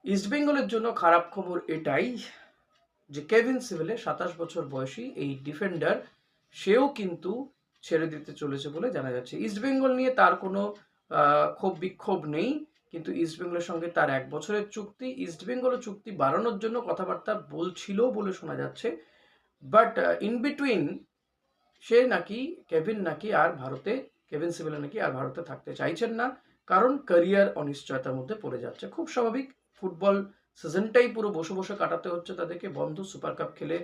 ইস্টবেঙ্গলের জন্য খারাপ খবর এটাই যে কেভিন সিভেলে ২৭ বছর বয়সী এই ডিফেন্ডার সেও কিন্তু ছেড়ে দিতে চলেছে বলে জানা যাচ্ছে। ইস্টবেঙ্গল নিয়ে তার কোনো ক্ষোভ বিক্ষোভ নেই, কিন্তু ইস্টবেঙ্গলের সঙ্গে তার ১ বছরের চুক্তি। ইস্টবেঙ্গলও চুক্তি বাড়ানোর জন্য কথাবার্তা বলছিল বলে শোনা যাচ্ছে। বাট ইন বিটুইন সে নাকি কেভিন সিভেলে নাকি আর ভারতে থাকতে চাইছেন না, কারণ ক্যারিয়ার অনিশ্চয়তার মধ্যে পড়ে যাচ্ছে। খুব স্বাভাবিক, ফুটবল সিজনটাই পুরো বসে বসে কাটাতে হচ্ছে তাদেরকে, বন্ধ সুপার কাপ খেলে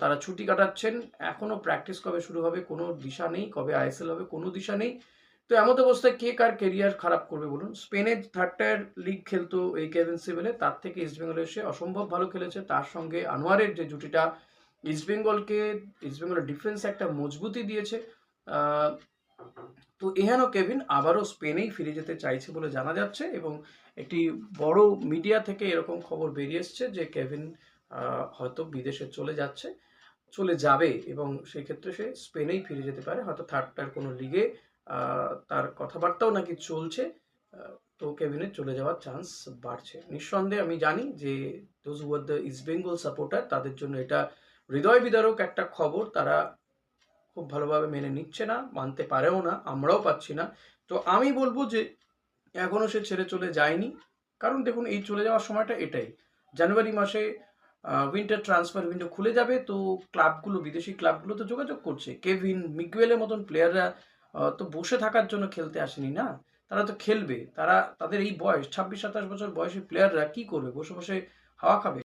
তারা ছুটি কাটাচ্ছেন। এখনো প্র্যাকটিস কবে শুরু হবে কোনো দিশা নেই, কবে আইএসএল হবে কোনো দিশা নেই। তো এমত অবস্থায় কে কার কেরিয়ার খারাপ করবে বলুন? স্পেনে থার্ড টায়ার লিগ খেলতো এই কেভিন সিভেলে, তার থেকে ইস্টবেঙ্গলে এসে অসম্ভব ভালো খেলেছে। তার সঙ্গে আনোয়ারের যে জুটিটা ইস্টবেঙ্গলের ডিফেন্স একটা মজবুতি দিয়েছে। আহ, তো এহেন কেভিন আবারও স্পেনেই ফিরে যেতে চাইছে বলে জানা যাচ্ছে, এবং একটি বড় মিডিয়া থেকে এরকম খবর বেরিয়ে এসছে যে কেভিন হয়তো বিদেশে চলে যাবে, এবং সেই ক্ষেত্রে সে স্পেনেই ফিরে যেতে পারে, হয়তো থার্ডটার কোনো লিগে তার কথাবার্তাও নাকি চলছে। তো কেভিনের চলে যাওয়ার চান্স বাড়ছে নিঃসন্দেহে। আমি জানি যে those who are the east Bengal supporter, তাদের জন্য এটা হৃদয় বিদারক একটা খবর। তারা খুব ভালোভাবে মেনে নিচ্ছে না, মানতে পারেও না, আমরাও পাচ্ছি না। তো আমি বলবো যে এখনো সে ছেড়ে চলে যায়নি, কারণ দেখুন এই চলে যাওয়ার সময়টা এটাই, জানুয়ারি মাসে উইন্টার ট্রান্সফার উইন্ডো খুলে যাবে, তো ক্লাবগুলো, বিদেশি ক্লাবগুলো তো যোগাযোগ করছে। কেভিন মিগুয়েলের মতন প্লেয়াররা তো বসে থাকার জন্য খেলতে আসেনি না, তারা তো খেলবে। তাদের এই বয়স ২৬-২৭ বছর বয়সী প্লেয়াররা কি করবে? বসে বসে হাওয়া খাবে?